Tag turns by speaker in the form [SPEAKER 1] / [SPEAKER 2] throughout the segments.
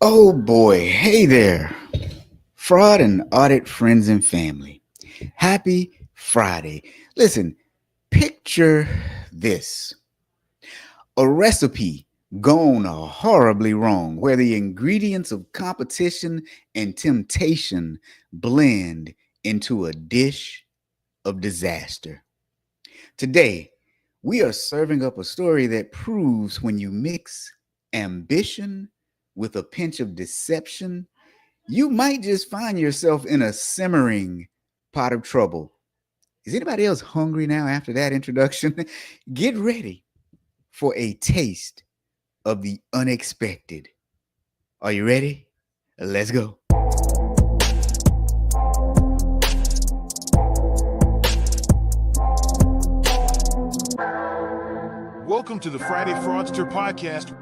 [SPEAKER 1] Oh boy, hey there, fraud and audit friends and family. Happy Friday. Listen, picture this, a recipe gone horribly wrong where the ingredients of competition and temptation blend into a dish of disaster. Today, we are serving up a story that proves when you mix ambition with a pinch of deception, you might just find yourself in a simmering pot of trouble. Is anybody else hungry now after that introduction? Get ready for a taste of the unexpected. Are you ready? Let's go.
[SPEAKER 2] Welcome to the Friday Fraudster podcast.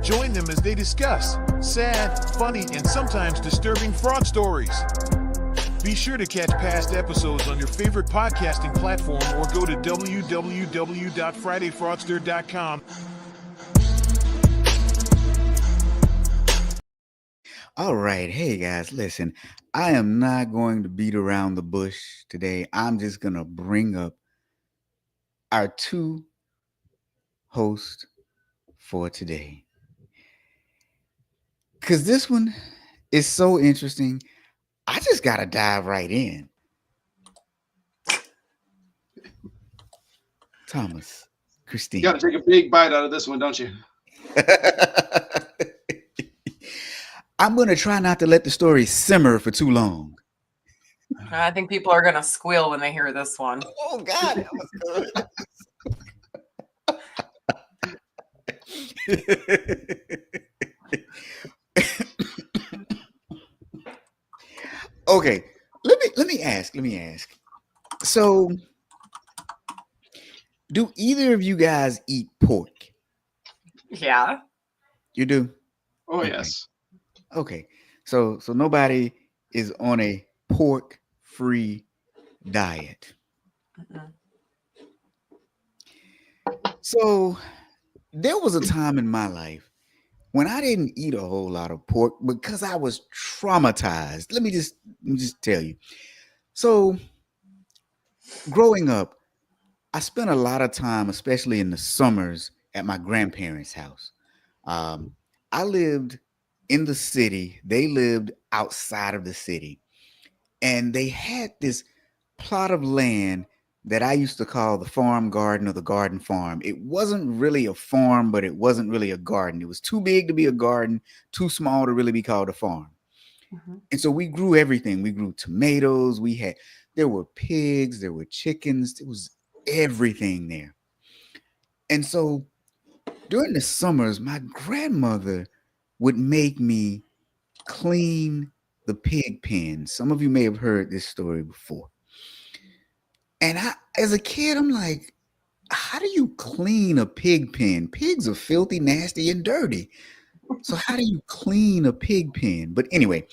[SPEAKER 2] Join them as they discuss sad, funny, and sometimes disturbing fraud stories. Be sure to catch past episodes on your favorite podcasting platform or go to www.fridayfraudster.com.
[SPEAKER 1] All right. Hey, guys, listen, I am not going to beat around the bush today. I'm just going to bring up our two hosts for today. Because this one is so interesting. I just got to dive right in. Thomas, Christine.
[SPEAKER 3] You got to take a big bite out of this one, don't you?
[SPEAKER 1] I'm going to try not to let the story simmer for too long.
[SPEAKER 4] I think people are going to squeal when they hear this one.
[SPEAKER 1] Oh, God, that was good. Okay, let me ask. So, do either of you guys eat pork?
[SPEAKER 4] Yeah.
[SPEAKER 1] You do?
[SPEAKER 3] Oh,
[SPEAKER 1] Okay.
[SPEAKER 3] yes.
[SPEAKER 1] Okay. So nobody is on a pork-free diet.
[SPEAKER 4] Mm-mm.
[SPEAKER 1] So there was a time in my life when I didn't eat a whole lot of pork because I was traumatized. Let me just tell you. So growing up, I spent a lot of time, especially in the summers, at my grandparents' house. I lived in the city. They lived outside of the city. And they had this plot of land that I used to call the farm garden or the garden farm. It wasn't really a farm, but it wasn't really a garden. It was too big to be a garden, too small to really be called a farm.
[SPEAKER 4] Mhm.
[SPEAKER 1] And so we grew everything. We grew tomatoes. There were pigs, there were chickens, there was everything there. And so during the summers, my grandmother would make me clean the pig pen. Some of you may have heard this story before. And as a kid, I'm like, how do you clean a pig pen? Pigs are filthy, nasty, and dirty. So how do you clean a pig pen? But anyway,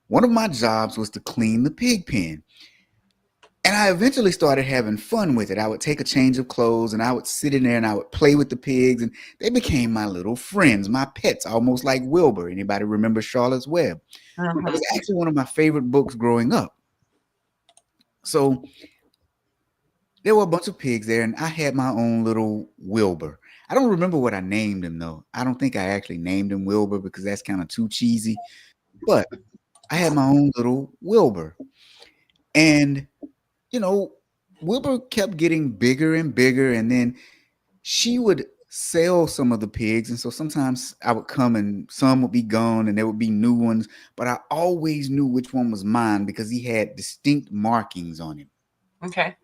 [SPEAKER 1] one of my jobs was to clean the pig pen. And I eventually started having fun with it. I would take a change of clothes and I would sit in there and I would play with the pigs, and they became my little friends, my pets, almost like Wilbur. Anybody remember Charlotte's Web? It
[SPEAKER 4] Mhm.
[SPEAKER 1] was actually one of my favorite books growing up. So there were a bunch of pigs there, and I had my own little Wilbur. I don't remember what I named him, though. I don't think I actually named him Wilbur because that's kind of too cheesy. But I had my own little Wilbur. And, you know, Wilbur kept getting bigger and bigger. And then she would sell some of the pigs. And so sometimes I would come and some would be gone and there would be new ones. But I always knew which one was mine because he had distinct markings on him.
[SPEAKER 4] Okay.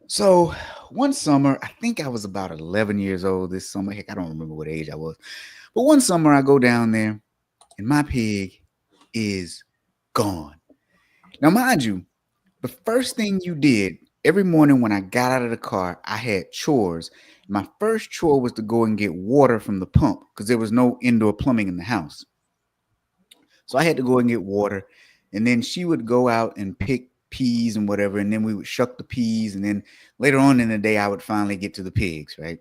[SPEAKER 1] So one summer, I think I was about 11 years old this summer. Heck, I don't remember what age I was. But one summer I go down there and my pig is gone. Now, mind you, the first thing you did every morning when I got out of the car, I had chores. My first chore was to go and get water from the pump because there was no indoor plumbing in the house. So I had to go and get water. And then she would go out and pick peas and whatever, and then we would shuck the peas, and then later on in the day, I would finally get to the pigs, right?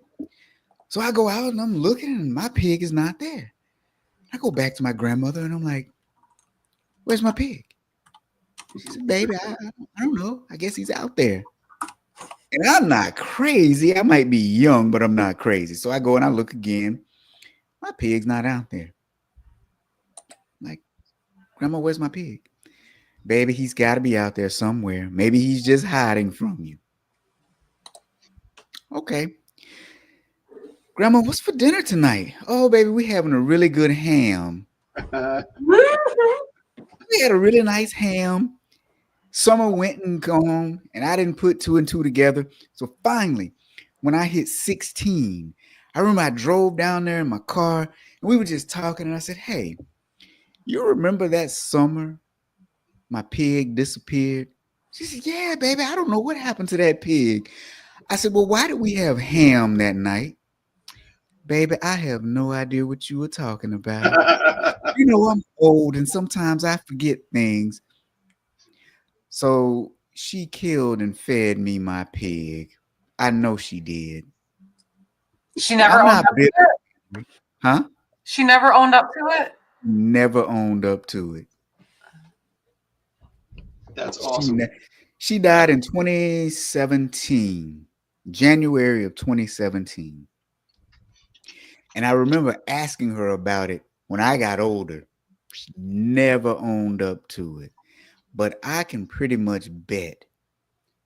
[SPEAKER 1] So I go out and I'm looking, and my pig is not there. I go back to my grandmother and I'm like, "Where's my pig?" She said, "Baby, I don't know. I guess he's out there." And I'm not crazy. I might be young, but I'm not crazy. So I go and I look again. My pig's not out there. I'm like, "Grandma, where's my pig?" "Baby, he's got to be out there somewhere. Maybe he's just hiding from you." "Okay. Grandma, what's for dinner tonight?" "Oh, baby, we having a really good ham. We had a really nice ham. Summer went and gone, and I didn't put two and two together. So finally, when I hit 16, I remember I drove down there in my car, and we were just talking, and I said, "Hey, you remember that summer my pig disappeared?" She said, "Yeah, baby, I don't know what happened to that pig." I said, "Well, why did we have ham that night?" "Baby, I have no idea what you were talking about. You know, I'm old, and sometimes I forget things." So she killed and fed me my pig. I know she did.
[SPEAKER 4] She never
[SPEAKER 1] I'm
[SPEAKER 4] owned
[SPEAKER 1] not
[SPEAKER 4] up to
[SPEAKER 1] bitter,
[SPEAKER 4] it.
[SPEAKER 1] huh?
[SPEAKER 4] She never owned up to it.
[SPEAKER 1] Never owned up to it.
[SPEAKER 3] That's
[SPEAKER 1] She
[SPEAKER 3] awesome.
[SPEAKER 1] she died in 2017, January of 2017. And I remember asking her about it when I got older. She never owned up to it. But I can pretty much bet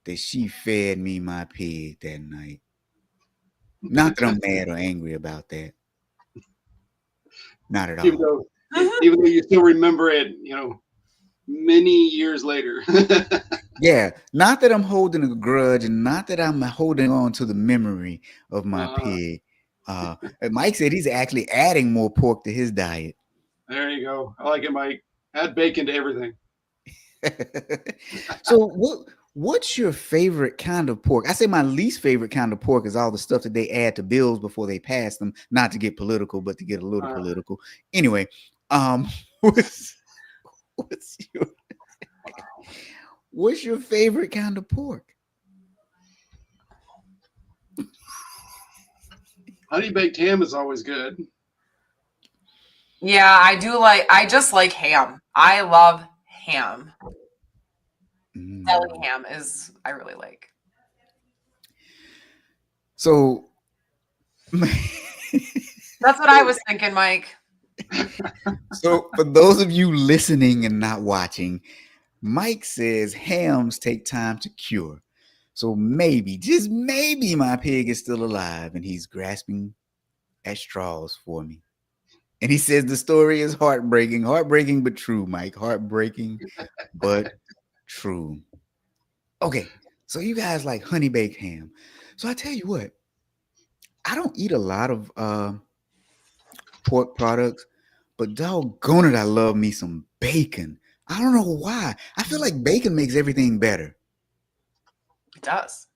[SPEAKER 1] that she fed me my pig that night. Not that I'm mad or angry about that. Not at
[SPEAKER 3] even
[SPEAKER 1] all.
[SPEAKER 3] though even though you still remember it, many years later.
[SPEAKER 1] Yeah, not that I'm holding a grudge, and not that I'm holding on to the memory of my
[SPEAKER 3] uh,
[SPEAKER 1] pig. Mike said he's actually adding more pork to his diet.
[SPEAKER 3] there you go. I like it, Mike. Add bacon to everything.
[SPEAKER 1] So what's your favorite kind of pork? I say my least favorite kind of pork is all the stuff that they add to bills before they pass them, not to get political, but to get a little
[SPEAKER 3] Uh,
[SPEAKER 1] political. Anyway, what's what's your what's your favorite kind of pork?
[SPEAKER 3] honey baked ham is always good.
[SPEAKER 4] Yeah, I do like. I just like ham. I love ham. Deli
[SPEAKER 1] Mm.
[SPEAKER 4] ham is I really like.
[SPEAKER 1] So
[SPEAKER 4] That's what I was thinking, Mike.
[SPEAKER 1] so for those of you listening and not watching, Mike says hams take time to cure. So maybe, just maybe, my pig is still alive and he's grasping at straws for me. And he says the story is heartbreaking but true, Mike. Heartbreaking but true. Okay, so you guys like honey baked ham. So I tell you what, I don't eat a lot of pork products, but doggone it, I love me some bacon. I don't know why. I feel like bacon makes everything better.
[SPEAKER 4] It does.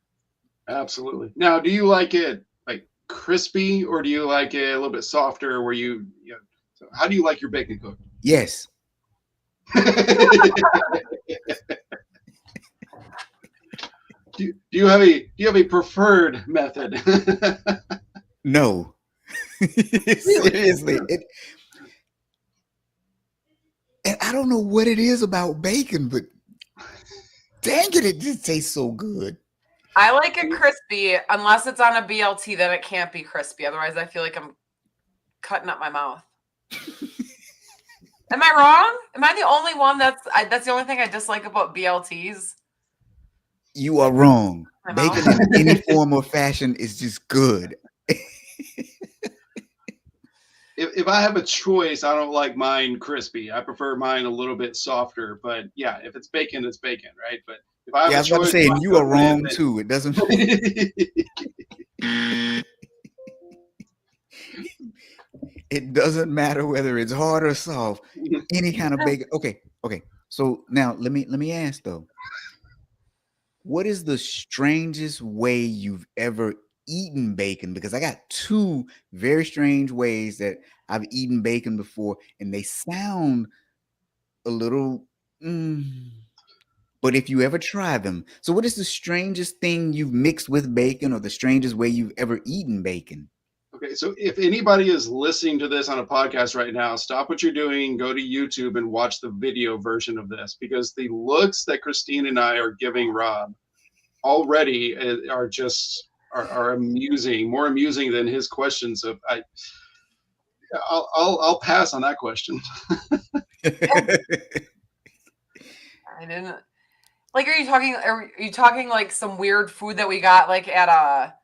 [SPEAKER 3] Absolutely. Now, do you like it like crispy, or do you like it a little bit softer? Where so how do you like your bacon cooked?
[SPEAKER 1] Yes.
[SPEAKER 3] Do you have a preferred method?
[SPEAKER 1] No.
[SPEAKER 3] Really?
[SPEAKER 1] Seriously. And I don't know what it is about bacon, but dang it just tastes so good.
[SPEAKER 4] I like it crispy, unless it's on a BLT, then it can't be crispy. Otherwise, I feel like I'm cutting up my mouth. Am I wrong? Am I the only one that's the only thing I dislike about BLTs?
[SPEAKER 1] You are wrong.
[SPEAKER 4] My
[SPEAKER 1] Bacon
[SPEAKER 4] mouth.
[SPEAKER 1] in any form or fashion is just good.
[SPEAKER 3] If I have a choice, I don't like mine crispy. I prefer mine a little bit softer. But yeah, if it's bacon, it's bacon, right? But if I have
[SPEAKER 1] Yeah, I
[SPEAKER 3] a
[SPEAKER 1] was about to
[SPEAKER 3] choice,
[SPEAKER 1] say,
[SPEAKER 3] I'm
[SPEAKER 1] and you are
[SPEAKER 3] cooking
[SPEAKER 1] wrong
[SPEAKER 3] it.
[SPEAKER 1] too. It doesn't. It doesn't matter whether it's hard or soft. Any kind of bacon. Okay. So now let me ask though. What is the strangest way you've ever eaten bacon? Because I got two very strange ways that I've eaten bacon before, and they sound a little. mm, But if you ever try them, so what is the strangest thing you've mixed with bacon, or the strangest way you've ever eaten bacon?
[SPEAKER 3] Okay, so if anybody is listening to this on a podcast right now, stop what you're doing, go to YouTube and watch the video version of this, because the looks that Christine and I are giving Rob already are just are amusing, more amusing than his questions of I'll pass on that question.
[SPEAKER 4] I didn't like. Are you talking like some weird food that we got like at a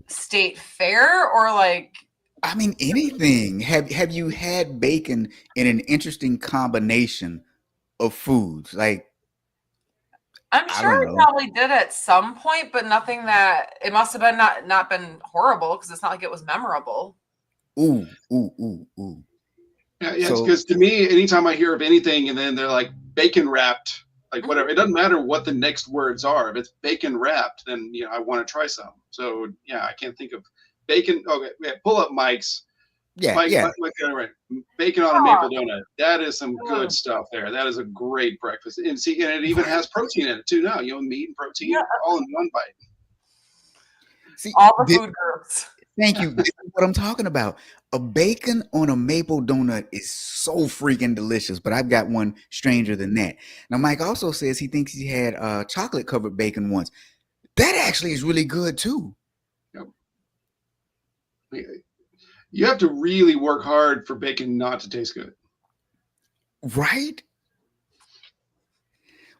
[SPEAKER 4] state fair, or like?
[SPEAKER 1] I mean, anything. Have you had bacon in an interesting combination of foods? Like,
[SPEAKER 4] I'm
[SPEAKER 1] I
[SPEAKER 4] sure
[SPEAKER 1] don't
[SPEAKER 4] I
[SPEAKER 1] know.
[SPEAKER 4] probably did at some point, but nothing that it must have been not been horrible, because it's not like it was memorable.
[SPEAKER 1] Ooh, ooh, ooh, ooh.
[SPEAKER 3] Yeah,
[SPEAKER 1] So
[SPEAKER 3] because to me, anytime I hear of anything and then they're like bacon wrapped, like
[SPEAKER 4] Mhm.
[SPEAKER 3] whatever, it doesn't matter what the next words are. If it's bacon wrapped, then I want to try some. So yeah, I can't think of bacon. Okay, yeah, pull up Mike's.
[SPEAKER 1] yeah,
[SPEAKER 3] Mike,
[SPEAKER 1] yeah.
[SPEAKER 3] Mike, right. Bacon on a
[SPEAKER 4] Oh,
[SPEAKER 3] maple donut. That is some good
[SPEAKER 4] mm.
[SPEAKER 3] stuff there. That is a great breakfast. And see, and it even has protein in it too now. Meat and protein
[SPEAKER 4] Yeah,
[SPEAKER 3] all in one bite.
[SPEAKER 1] See,
[SPEAKER 4] all the food groups.
[SPEAKER 1] thank you. This is what I'm talking about. A bacon on a maple donut is so freaking delicious, but I've got one stranger than that. Now, Mike also says he thinks he had chocolate covered bacon once. That actually is really good too.
[SPEAKER 3] You have to really work hard for bacon not to taste good.
[SPEAKER 1] Right?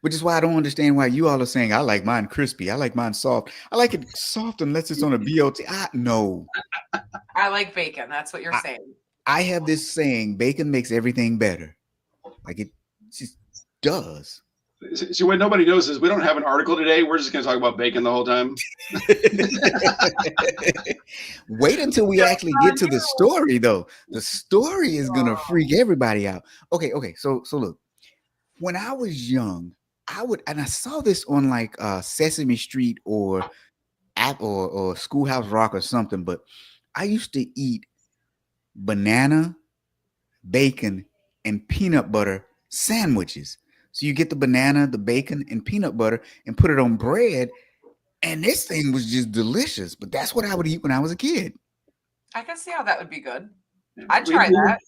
[SPEAKER 1] Which is why I don't understand why you all are saying I like mine crispy. I like mine soft. I like it soft unless it's on a BLT. No.
[SPEAKER 4] I like bacon. That's what you're saying.
[SPEAKER 1] I have this saying, bacon makes everything better. Like it just does.
[SPEAKER 3] See, what nobody knows is we don't have an article today. We're just going to talk about bacon the whole time.
[SPEAKER 1] Wait until we actually get to the story, though. The story is gonna freak everybody out. Okay. So look, when I was young, and I saw this on like Sesame Street or or Schoolhouse Rock or something, but I used to eat banana, bacon, and peanut butter sandwiches. So you get the banana, the bacon, and peanut butter and put it on bread. And this thing was just delicious. But that's what I would eat when I was a kid.
[SPEAKER 4] I can see how that would be good. I'd try that.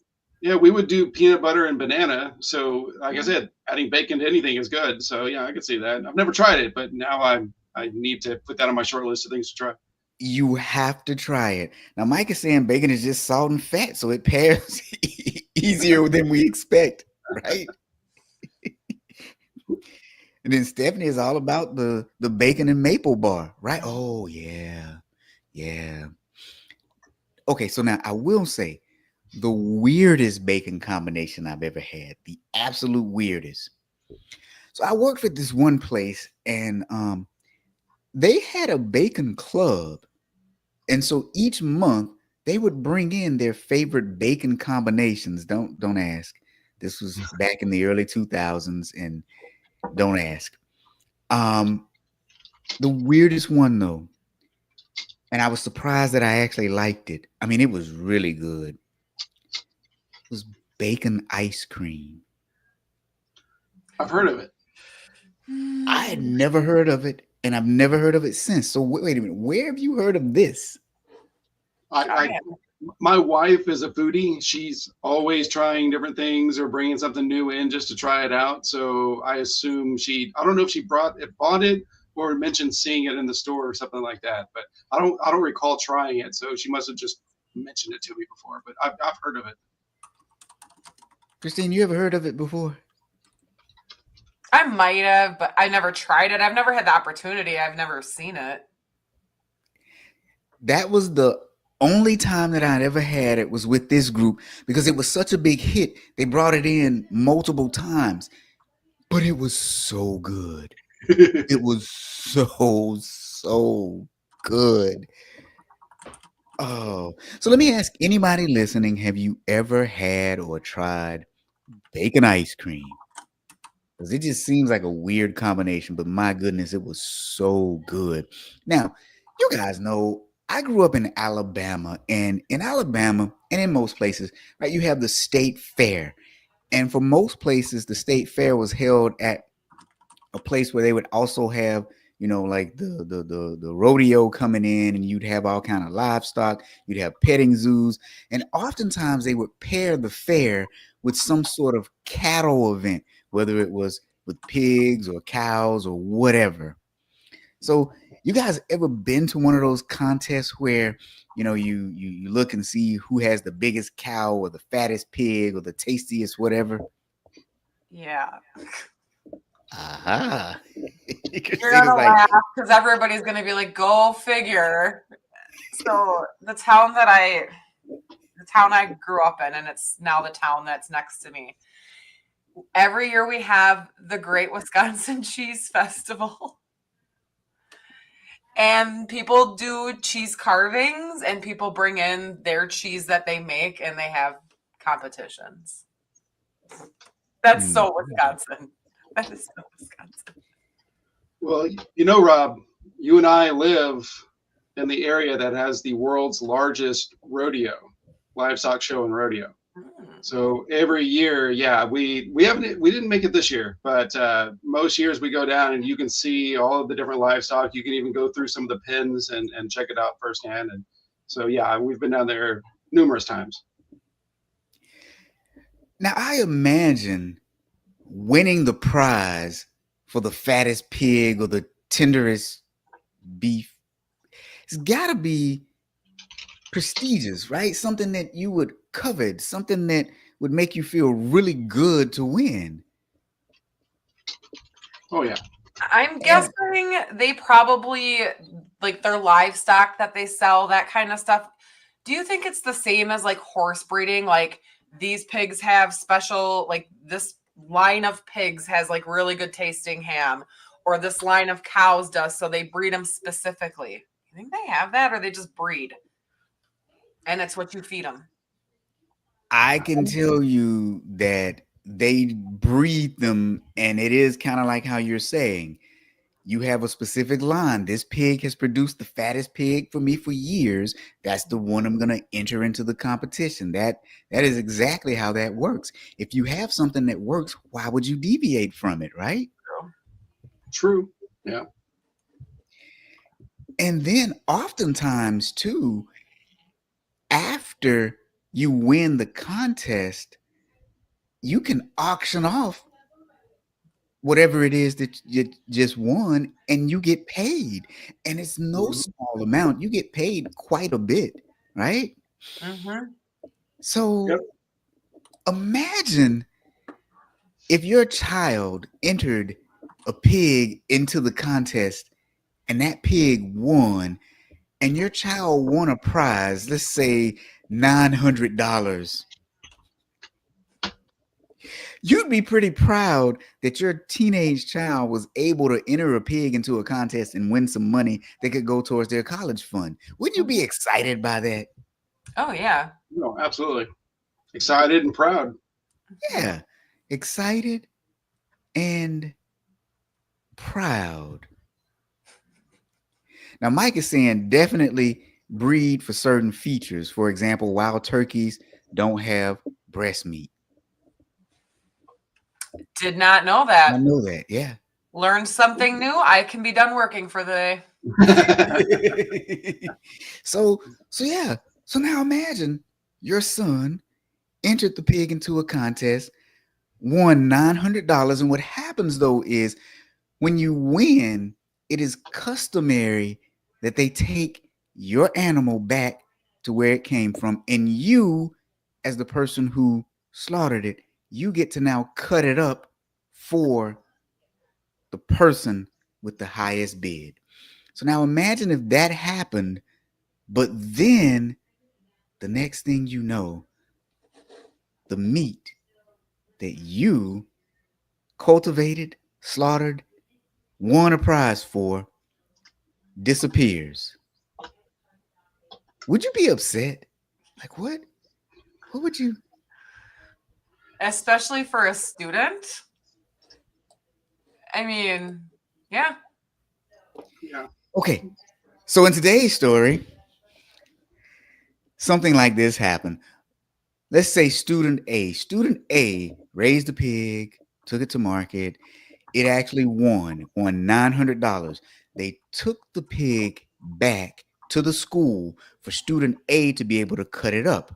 [SPEAKER 3] Yeah, we would do peanut butter and banana. So, like I said, adding bacon to anything is good. So, yeah, I could see that. I've never tried it, but now I need to put that on my short list of things to try.
[SPEAKER 1] You have to try it. Now, Mike is saying bacon is just salt and fat, so it pairs easier than we expect, right? And then Stephanie is all about the bacon and maple bar, right? Oh, yeah. Yeah. Okay, so now I will say the weirdest bacon combination I've ever had, the absolute weirdest. So I worked at this one place, and they had a bacon club. And so each month they would bring in their favorite bacon combinations. Don't ask. This was back in the early 2000s, and don't ask. The weirdest one though, and I was surprised that I actually liked it. I mean, it was really good. It was bacon ice cream.
[SPEAKER 3] I've heard of it.
[SPEAKER 1] I had never heard of it, and I've never heard of it since. So wait a minute, where have you heard of this?
[SPEAKER 3] My wife is a foodie. She's always trying different things or bringing something new in just to try it out. So I assume I don't know if she bought it or mentioned seeing it in the store or something like that. But I don't recall trying it. So she must have just mentioned it to me before. But I've heard of it.
[SPEAKER 1] Christine, you ever heard of it before?
[SPEAKER 4] I might have, but I never tried it. I've never had the opportunity. I've never seen it.
[SPEAKER 1] That was the only time that I'd ever had it, was with this group, because it was such a big hit. They brought it in multiple times, but it was so good. It was so good. Oh, so let me ask anybody listening, have you ever had or tried bacon ice cream? Because it just seems like a weird combination, but my goodness, it was so good. Now, you guys know I grew up in Alabama, and in Alabama, and in most places, right, you have the state fair. And for most places, the state fair was held at a place where they would also have, you know, like the rodeo coming in, and you'd have all kind of livestock. You'd have petting zoos, and oftentimes they would pair the fair with some sort of cattle event, whether it was with pigs or cows or whatever. So, you guys ever been to one of those contests where, you know, you look and see who has the biggest cow or the fattest pig or the tastiest whatever?
[SPEAKER 4] Yeah.
[SPEAKER 1] Aha.
[SPEAKER 4] You're
[SPEAKER 1] Christina's
[SPEAKER 4] gonna
[SPEAKER 1] like,
[SPEAKER 4] laugh because everybody's gonna be like, "Go figure." So the town I grew up in, and it's now the town that's next to me. Every year we have the Great Wisconsin Cheese Festival. And people do cheese carvings, and people bring in their cheese that they make, and they have competitions. That's so Wisconsin. That is so Wisconsin.
[SPEAKER 3] Well, you know, Rob, you and I live in the area that has the world's largest rodeo, livestock show and rodeo. So every year, yeah, we didn't make it this year, but most years we go down and you can see all of the different livestock. You can even go through some of the pens and check it out firsthand. And so yeah, we've been down there numerous times.
[SPEAKER 1] now I imagine winning the prize for the fattest pig or the tenderest beef, it's got to be prestigious, right? Something that you would covet, something that would make you feel really good to win.
[SPEAKER 3] Oh yeah.
[SPEAKER 4] I'm guessing they probably, like, their livestock that they sell, that kind of stuff. Do you think it's the same as like horse breeding? Like, these pigs have special, like, this line of pigs has like really good tasting ham, or this line of cows does, so they breed them specifically. You think they have that, or they just breed and it's what you feed them?
[SPEAKER 1] I can tell you that they breed them, and it is kind of like how you're saying. You have a specific line. This pig has produced the fattest pig for me for years. That's the one I'm going to enter into the competition. That is exactly how that works. If you have something that works, why would you deviate from it, right?
[SPEAKER 3] True. Yeah.
[SPEAKER 1] And then oftentimes too, after you win the contest, you can auction off whatever it is that you just won, and you get paid. And it's no small amount. You get paid quite a bit, right?
[SPEAKER 4] Mm-hmm.
[SPEAKER 1] So
[SPEAKER 3] Yep.
[SPEAKER 1] imagine if your child entered a pig into the contest and that pig won, and your child won a prize, let's say $900. You'd be pretty proud that your teenage child was able to enter a pig into a contest and win some money that could go towards their college fund. Wouldn't you be excited by that?
[SPEAKER 4] Oh yeah.
[SPEAKER 3] No, absolutely. Excited and proud.
[SPEAKER 1] Yeah, excited and proud. Now, Mike is saying definitely breed for certain features. For example, wild turkeys don't have breast meat.
[SPEAKER 4] Did not know
[SPEAKER 1] I
[SPEAKER 4] that.
[SPEAKER 1] know that, yeah.
[SPEAKER 4] Learned something new. I can be done working for the day.
[SPEAKER 1] so yeah. So now imagine your son entered the pig into a contest, won $900, and what happens though is when you win, it is customary that they take your animal back to where it came from, and you, as the person who slaughtered it, you get to now cut it up for the person with the highest bid. So now imagine if that happened, but then the next thing you know, the meat that you cultivated, slaughtered, won a prize for disappears. Would you be upset? Like what? What would you?
[SPEAKER 4] Especially for a student. I mean, yeah.
[SPEAKER 3] Yeah.
[SPEAKER 1] Okay. So in today's story, something like this happened. Let's say student A raised a pig, took it to market, it actually won $900. They took the pig back to the school for student A to be able to cut it up.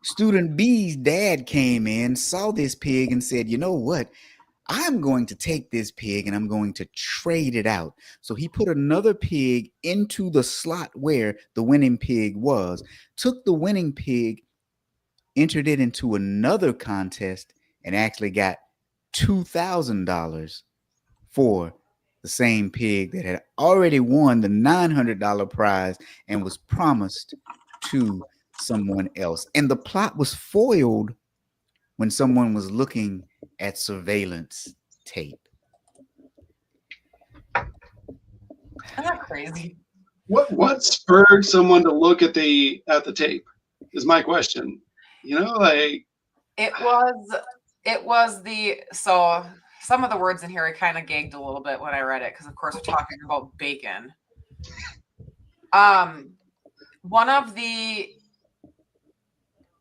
[SPEAKER 1] Student B's dad came in, saw this pig, and said, "You know what? I'm going to take this pig and I'm going to trade it out." So he put another pig into the slot where the winning pig was, took the winning pig, entered it into another contest, and actually got $2,000 for the same pig that had already won the $900 prize and was promised to someone else. And the plot was foiled when someone was looking at surveillance tape.
[SPEAKER 4] Isn't that crazy?
[SPEAKER 3] What spurred someone to look at the tape? Is my question. You know, like
[SPEAKER 4] It was the so some of the words in here I kind of gagged a little bit when I read it because of course we're talking about bacon. One of the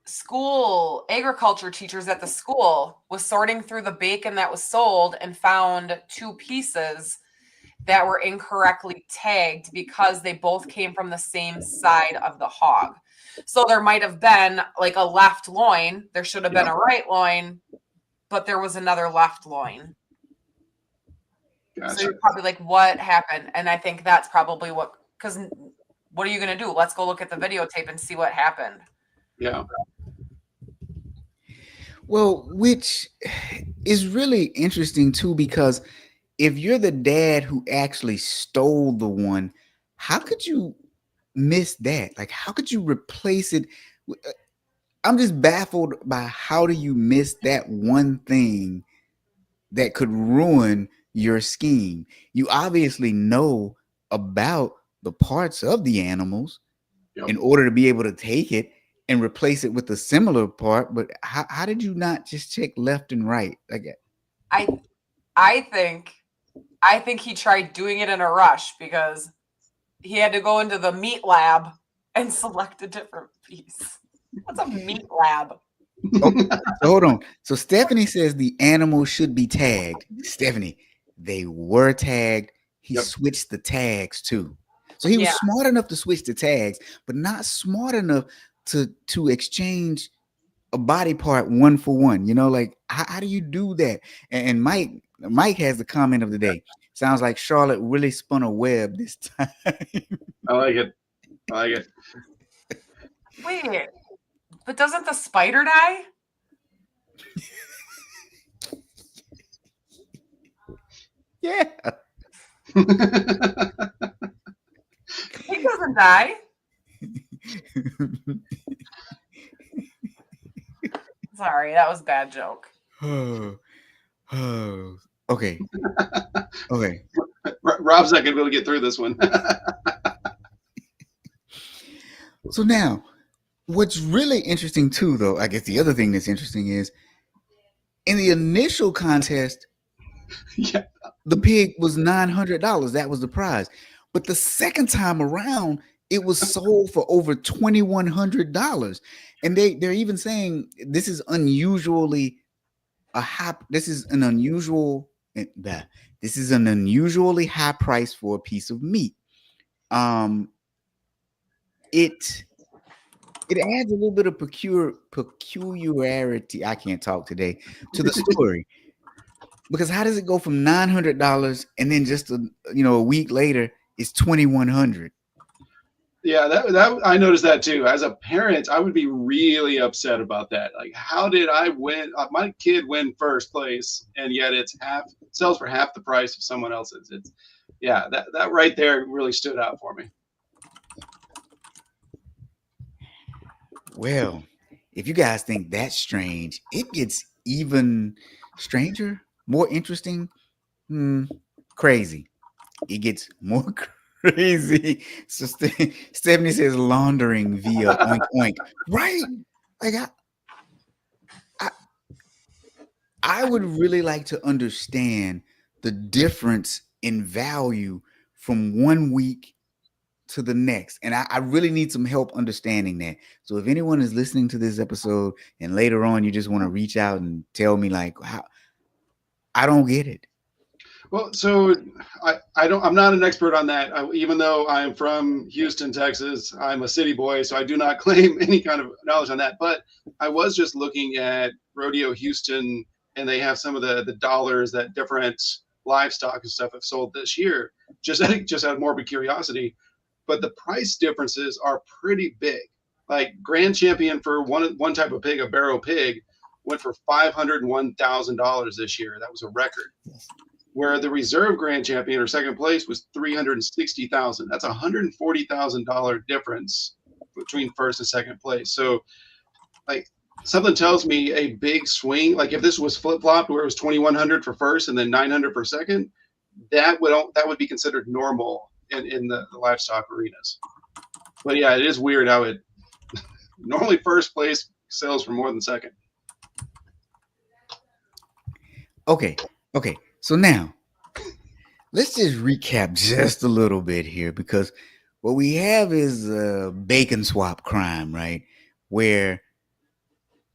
[SPEAKER 4] school agriculture teachers at the school was sorting through the bacon that was sold and found two pieces that were incorrectly tagged because they both came from the same side of the hog. So there might have been like a left loin. There should have been a right loin, but there was another left loin.
[SPEAKER 3] gotcha.
[SPEAKER 4] So you're probably like, what happened? And I think that's probably because what are you going to do? Let's go look at the videotape and see what happened.
[SPEAKER 3] Yeah.
[SPEAKER 1] Well, which is really interesting too, because if you're the dad who actually stole the one, how could you miss that? Like, how could you replace it? I'm just baffled by how do you miss that one thing that could ruin your scheme? You obviously know about the parts of the animals in order to be able to take it and replace it with a similar part, but how did you not just check left and right? Like,
[SPEAKER 4] I think he tried doing it in a rush because he had to go into the meat lab and select a different piece. What's a meat lab?
[SPEAKER 1] oh, so hold on. So Stephanie says the animal should be tagged. Stephanie, they were tagged. He switched the tags too. So he was smart enough to switch the tags, but not smart enough to exchange a body part one for one. You know, like how do you do that? And Mike has the comment of the day. Sounds like Charlotte really spun a web this time.
[SPEAKER 3] I like it.
[SPEAKER 4] Wait, but doesn't the spider die?
[SPEAKER 1] Yeah.
[SPEAKER 4] He doesn't die. Sorry, that was a bad joke.
[SPEAKER 1] Okay. Okay.
[SPEAKER 3] Rob's not gonna be able to get through this one.
[SPEAKER 1] So now, what's really interesting too, though, I guess the other thing that's interesting is in the initial contest, the pig was $900. That was the prize. But the second time around, it was sold for over $2,100. And they're even saying this is unusually this is an unusually high price for a piece of meat. It adds a little bit of peculiarity. I can't talk today to the story. Because how does it go from $900 and then just a week later it's $2,100?
[SPEAKER 3] Yeah, that I noticed that too. As a parent, I would be really upset about that. Like, how did I win? My kid win first place, and yet it's sells for half the price of someone else's. It's that right there really stood out for me.
[SPEAKER 1] Well, if you guys think that's strange, it gets even stranger, more interesting, crazy. It gets more crazy. So Stephanie says laundering via oink oink. Right? Like I would really like to understand the difference in value from one week to the next. And I really need some help understanding that. So if anyone is listening to this episode and later on you just want to reach out and tell me like how, I don't get it.
[SPEAKER 3] Well, so I'm not an expert on that. Even though I'm from Houston, Texas, I'm a city boy, so I do not claim any kind of knowledge on that. But I was just looking at Rodeo Houston, and they have some of the dollars that different livestock and stuff have sold this year. Just out of morbid curiosity, but the price differences are pretty big. Like Grand Champion for one type of pig, a barrow pig, went for $501,000 this year. That was a record. Where the reserve grand champion or second place was $360,000. That's $140,000 difference between first and second place. So, like, something tells me a big swing. Like if this was flip flopped, where it was 2,100 for first and then 900 for second, that would be considered normal in the livestock arenas. But yeah, it is weird how it normally first place sells for more than second.
[SPEAKER 1] Okay. So now, let's just recap just a little bit here, because what we have is a bacon swap crime, right? Where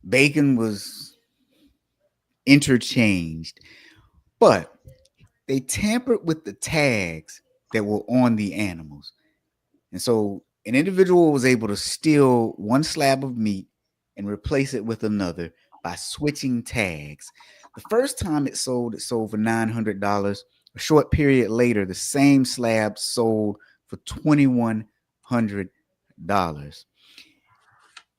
[SPEAKER 1] bacon was interchanged, but they tampered with the tags that were on the animals. And so an individual was able to steal one slab of meat and replace it with another by switching tags. The first time it sold for $900. A short period later, the same slab sold for $2,100.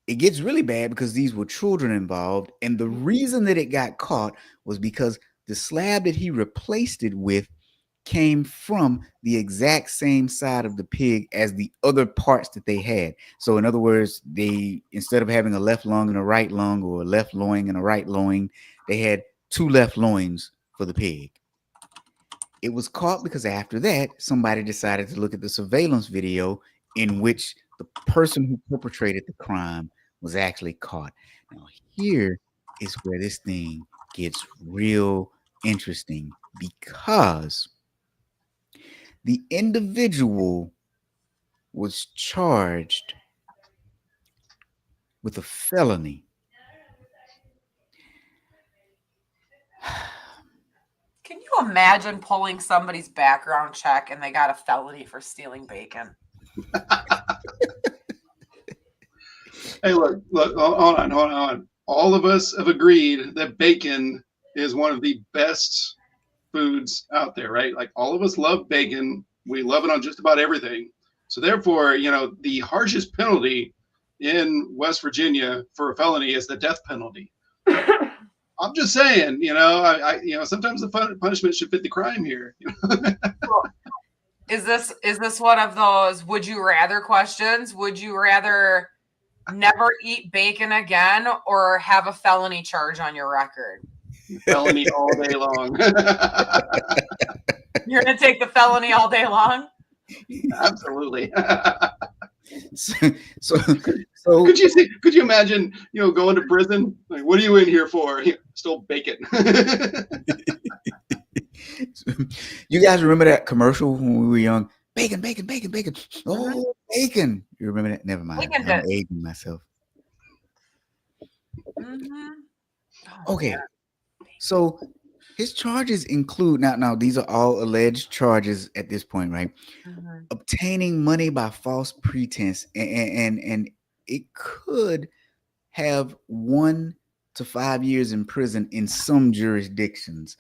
[SPEAKER 1] It gets really bad because these were children involved. And the reason that it got caught was because the slab that he replaced it with came from the exact same side of the pig as the other parts that they had. So in other words, they, instead of having a left lung and a right lung, or a left loin and a right loin, they had two left loins for the pig. It was caught because after that, somebody decided to look at the surveillance video in which the person who perpetrated the crime was actually caught. Now, here is where this thing gets real interesting, because the individual was charged with a felony.
[SPEAKER 4] Can you imagine pulling somebody's background check and they got a felony for stealing bacon?
[SPEAKER 3] Hey, look, hold on. All of us have agreed that bacon is one of the best foods out there, right? Like all of us love bacon. We love it on just about everything. So therefore, the harshest penalty in West Virginia for a felony is the death penalty. I'm just saying, sometimes the punishment should fit the crime here.
[SPEAKER 4] Is this one of those would you rather questions? Would you rather never eat bacon again or have a felony charge on your record?
[SPEAKER 3] Felony all day long.
[SPEAKER 4] You're gonna take the felony all day long?
[SPEAKER 3] Absolutely.
[SPEAKER 1] So
[SPEAKER 3] could you imagine, going to prison? Like, what are you in here for? Stole bacon.
[SPEAKER 1] You guys remember that commercial when we were young? Bacon, bacon, bacon, bacon. Oh, bacon. You remember that? Never mind. I'm aging myself.
[SPEAKER 4] Mm-hmm.
[SPEAKER 1] Okay. So his charges include, now these are all alleged charges at this point, right?
[SPEAKER 4] Mm-hmm.
[SPEAKER 1] Obtaining money by false pretense, and it could have 1 to 5 years in prison in some jurisdictions.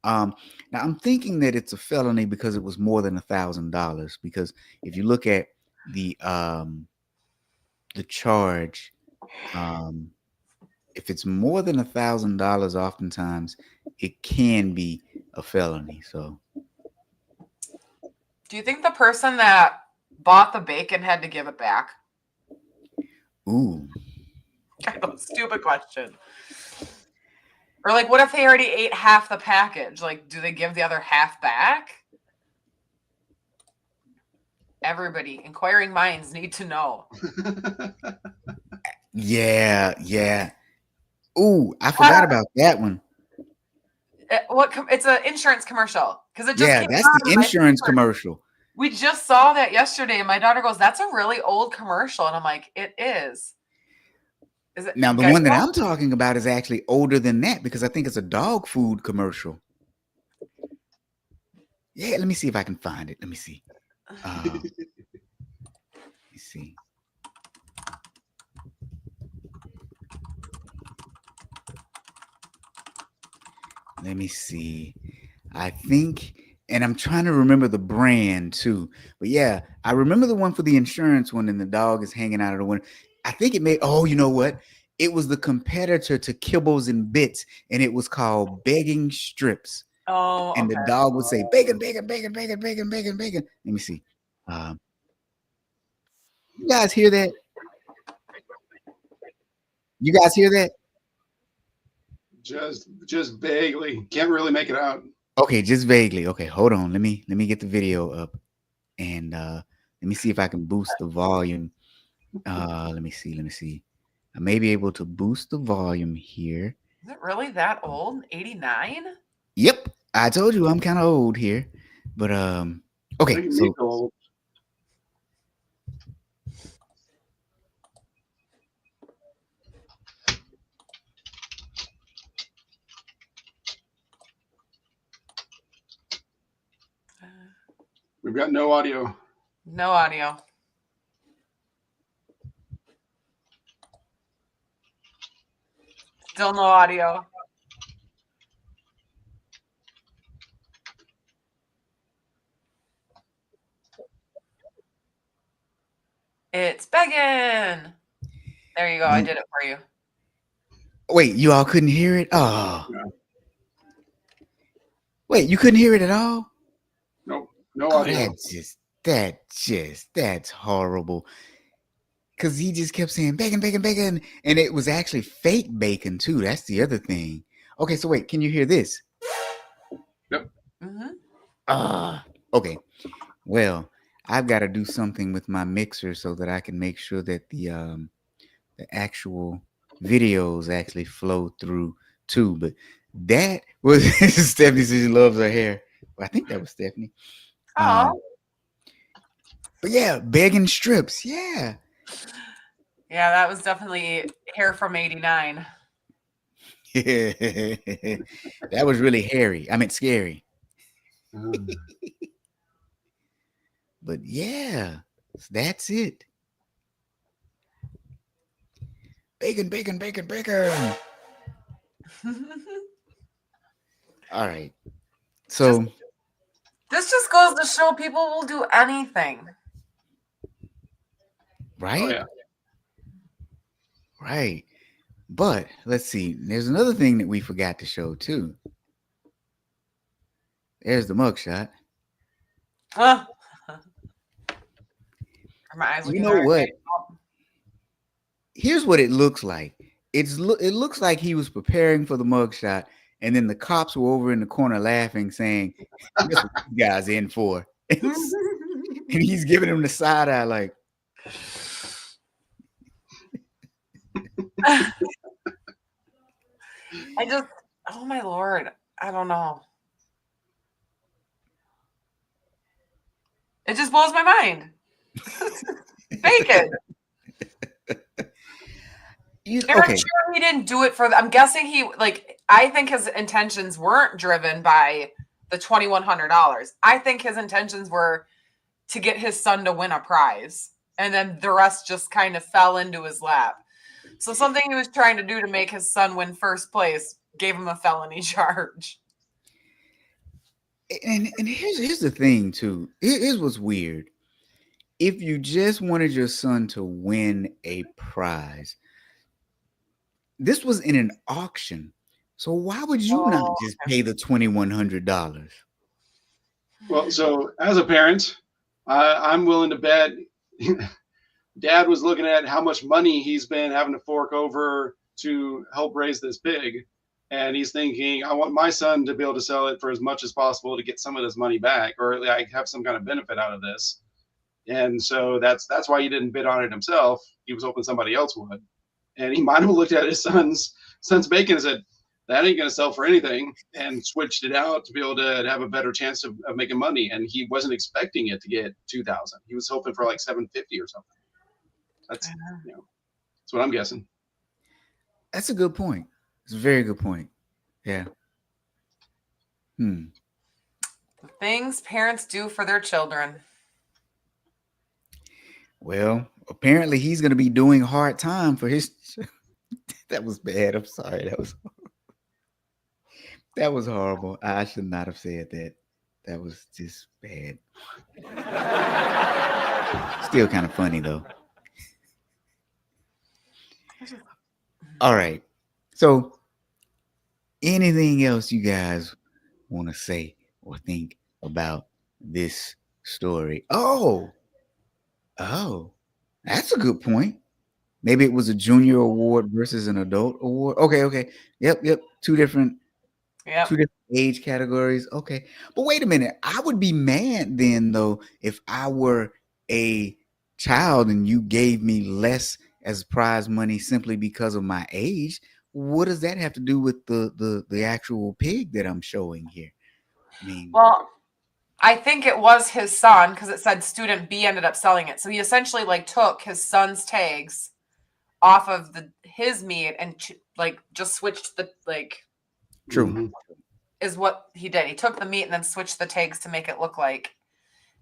[SPEAKER 1] Now I'm thinking that it's a felony because it was more than $1,000. Because if you look at the charge, if it's more than $1,000, oftentimes it can be a felony. So,
[SPEAKER 4] do you think the person that bought the bacon had to give it back?
[SPEAKER 1] Ooh,
[SPEAKER 4] Kind of a stupid question. Or like, what if they already ate half the package? Like, do they give the other half back? Everybody, inquiring minds need to know.
[SPEAKER 1] Yeah. Ooh, I forgot about that one.
[SPEAKER 4] It's an insurance commercial because it just came
[SPEAKER 1] that's
[SPEAKER 4] out
[SPEAKER 1] the insurance commercial.
[SPEAKER 4] We just saw that yesterday, and my daughter goes, "That's a really old commercial," and I'm like, "It is." Is it
[SPEAKER 1] now the one that I'm talking about is actually older than that because I think it's a dog food commercial. Yeah, let me see if I can find it. Let me see. Let me see. Let me see. I think, and I'm trying to remember the brand too. But yeah, I remember the one for the insurance one, and the dog is hanging out of the window. I think it made. Oh, you know what? It was the competitor to Kibbles and Bits, and it was called Begging Strips.
[SPEAKER 4] Oh,
[SPEAKER 1] And the
[SPEAKER 4] okay.
[SPEAKER 1] dog would say bacon, bacon, bacon, bacon, bacon, bacon, bacon. Let me see. Um, you guys hear that? You guys hear that?
[SPEAKER 3] Just vaguely. Can't really make it out.
[SPEAKER 1] Okay, just vaguely. Okay, hold on. Let me get the video up, and let me see if I can boost the volume. Let me see. Let me see. I may be able to boost the volume here.
[SPEAKER 4] Is it really that old? 89?
[SPEAKER 1] Yep, I told you I'm kind of old here, but okay.
[SPEAKER 3] Look at me
[SPEAKER 1] So
[SPEAKER 3] go. We've got no audio.
[SPEAKER 4] No audio. Still no audio. It's begging. There you go. I did it for you.
[SPEAKER 1] wait, you all couldn't hear it? Oh,
[SPEAKER 3] Yeah.
[SPEAKER 1] wait, you couldn't hear it at all?
[SPEAKER 3] No, no
[SPEAKER 1] Oh,
[SPEAKER 3] audio.
[SPEAKER 1] that's horrible. Because he just kept saying bacon, bacon, bacon, and it was actually fake bacon too. That's the other thing. Okay, so wait, can you hear this?
[SPEAKER 3] Yep.
[SPEAKER 1] Okay. Well, I've got to do something with my mixer so that I can make sure that the actual videos actually flow through too. But that was Stephanie says she loves her hair. Well, I think that was Stephanie.
[SPEAKER 4] Oh.
[SPEAKER 1] But yeah, begging strips. Yeah.
[SPEAKER 4] Yeah, that was definitely hair from 89.
[SPEAKER 1] That was really hairy. I meant scary. But yeah, that's it. Bacon, bacon, bacon, bacon. All right. So
[SPEAKER 4] This just goes to show people will do anything.
[SPEAKER 1] right?
[SPEAKER 3] Oh yeah.
[SPEAKER 1] Right. But let's see. There's another thing that we forgot to show too. There's the mugshot.
[SPEAKER 4] Ugh. My eyes are
[SPEAKER 1] You
[SPEAKER 4] getting
[SPEAKER 1] know
[SPEAKER 4] hard.
[SPEAKER 1] what? Here's what it looks like. It looks like he was preparing for the mugshot, and then the cops were over in the corner laughing, saying, "This what this guy's in for." And he's giving him the side eye, like,
[SPEAKER 4] I just, oh my Lord. I don't know. It just blows my mind. Bacon. And
[SPEAKER 1] okay.
[SPEAKER 4] I'm sure he didn't do it for, I'm guessing I think his intentions weren't driven by the $2,100. I think his intentions were to get his son to win a prize. And then the rest just kind of fell into his lap. So something he was trying to do to make his son win first place gave him a felony charge.
[SPEAKER 1] And here's the thing too. Here's what's weird. If you just wanted your son to win a prize, this was in an auction. So why would you not just pay the $2,100?
[SPEAKER 3] Well, so as a parent, I'm willing to bet Dad was looking at how much money he's been having to fork over to help raise this pig, and he's thinking, I want my son to be able to sell it for as much as possible to get some of his money back, or like have some kind of benefit out of this. And so that's why he didn't bid on it himself. He was hoping somebody else would. And he might have looked at his son's bacon and said, that ain't going to sell for anything, and switched it out to be able to have a better chance of making money. And he wasn't expecting it to get 2,000. He was hoping for like 750 or something. That's that's what I'm guessing.
[SPEAKER 1] That's a good point. It's a very good point. Yeah.
[SPEAKER 4] The Things parents do for their children.
[SPEAKER 1] Well, apparently he's going to be doing hard time for his. That was bad. I'm sorry. That was horrible. I should not have said that. That was just bad. Still kind of funny though. All right. So, anything else you guys want to say or think about this story? Oh, that's a good point. Maybe it was a junior award versus an adult award. Okay. Yep. Two different age categories. Okay. But wait a minute. I would be mad then though if I were a child and you gave me less as prize money simply because of my age. What does that have to do with the actual pig that I'm showing here? I mean,
[SPEAKER 4] Well, I think it was his son because it said student B ended up selling it. So he essentially like took his son's tags off of his meat and like just switched the like
[SPEAKER 1] true.
[SPEAKER 3] Mm-hmm.
[SPEAKER 4] is what he did. He took the meat and then switched the tags to make it look like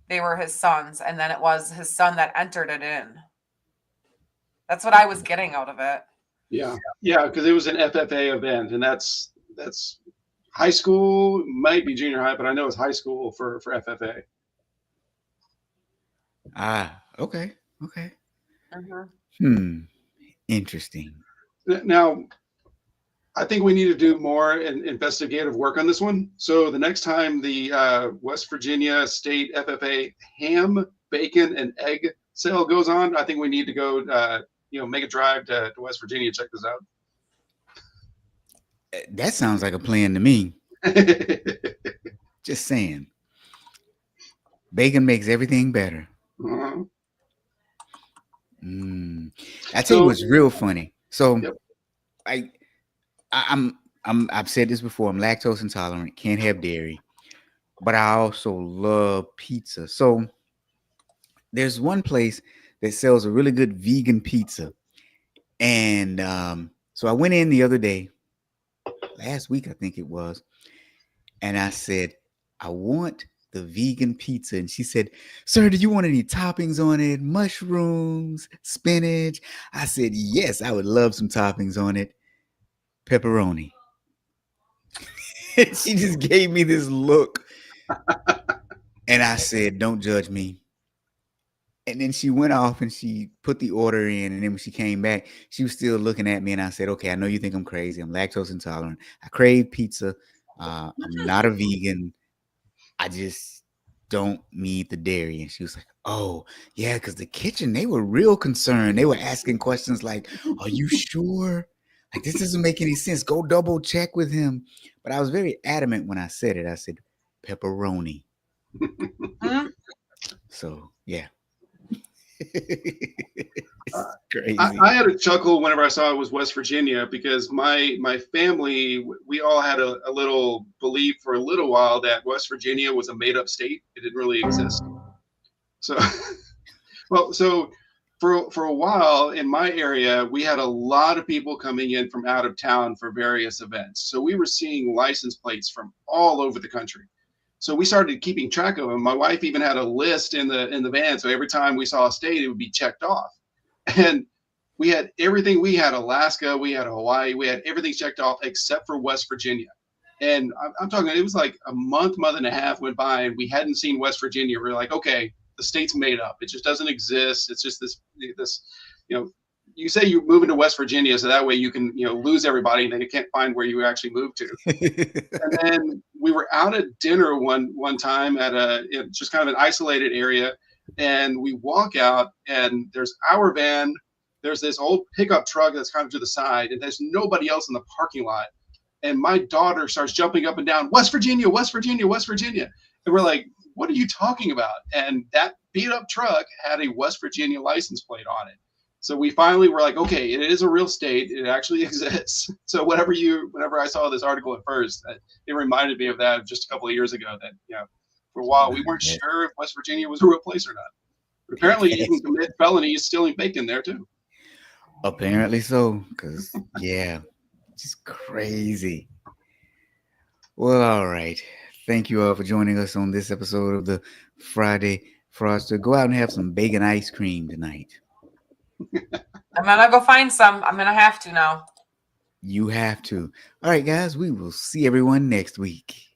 [SPEAKER 4] they were his son's, and then it was his son that entered it in. That's what I was getting out of it.
[SPEAKER 3] Yeah, because it was an FFA event, and that's high school, might be junior high, but I know it's high school for FFA.
[SPEAKER 1] Okay.
[SPEAKER 4] Mm-hmm.
[SPEAKER 1] Interesting.
[SPEAKER 3] Now, I think we need to do more investigative work on this one. So the next time the West Virginia State FFA ham, bacon, and egg sale goes on, I think we need to go, make a drive to West Virginia and check this out.
[SPEAKER 1] That sounds like a plan to me. Just saying. Bacon makes everything better.
[SPEAKER 3] Uh-huh.
[SPEAKER 1] I tell you what's real funny. So,
[SPEAKER 3] Yep.
[SPEAKER 1] I've said this before. I'm lactose intolerant, can't have dairy, but I also love pizza. So there's one place that sells a really good vegan pizza, and so I went in the other day, last week I think it was, and I said, I want the vegan pizza. And she said, sir, do you want any toppings on it? Mushrooms, spinach? I said, yes, I would love some toppings on it. Pepperoni. She just gave me this look. And I said, don't judge me. And then she went off and she put the order in. And then when she came back, she was still looking at me. And I said, okay, I know you think I'm crazy. I'm lactose intolerant. I crave pizza. I'm not a vegan. I just don't need the dairy. And she was like, oh, yeah, because the kitchen, they were real concerned. They were asking questions like, are you sure? Like, this doesn't make any sense. Go double check with him. But I was very adamant when I said it. I said, pepperoni. So, yeah. It's crazy.
[SPEAKER 3] I had a chuckle whenever I saw it was West Virginia because my family, we all had a little belief for a little while that West Virginia was a made up state. It didn't really exist. So, so for a while in my area, we had a lot of people coming in from out of town for various events. So we were seeing license plates from all over the country. So we started keeping track of them. My wife even had a list in the van. So every time we saw a state, it would be checked off. And we had everything. We had Alaska, we had Hawaii, we had everything checked off except for West Virginia. And I'm talking, it was like a month and a half went by and we hadn't seen West Virginia. We're like, okay, the state's made up. It just doesn't exist. It's just this, you say you're moving to West Virginia, so that way you can, lose everybody and then you can't find where you actually moved to. And then we were out at dinner one time at just kind of an isolated area, and we walk out and there's our van, there's this old pickup truck that's kind of to the side, and there's nobody else in the parking lot. And my daughter starts jumping up and down, West Virginia, West Virginia, West Virginia. And we're like, what are you talking about? And that beat up truck had a West Virginia license plate on it. So we finally were like, okay, it is a real state. It actually exists. So whenever I saw this article at first, it reminded me of that just a couple of years ago that, for a while, we weren't sure if West Virginia was a real place or not. But apparently you can commit felonies stealing bacon there too.
[SPEAKER 1] Apparently so, because, yeah, just crazy. Well, all right. Thank you all for joining us on this episode of the Friday Fraudster. Go out and have some bacon ice cream tonight.
[SPEAKER 4] I'm gonna go find some. I'm gonna have to now.
[SPEAKER 1] You have to. All right, guys, we will see everyone next week.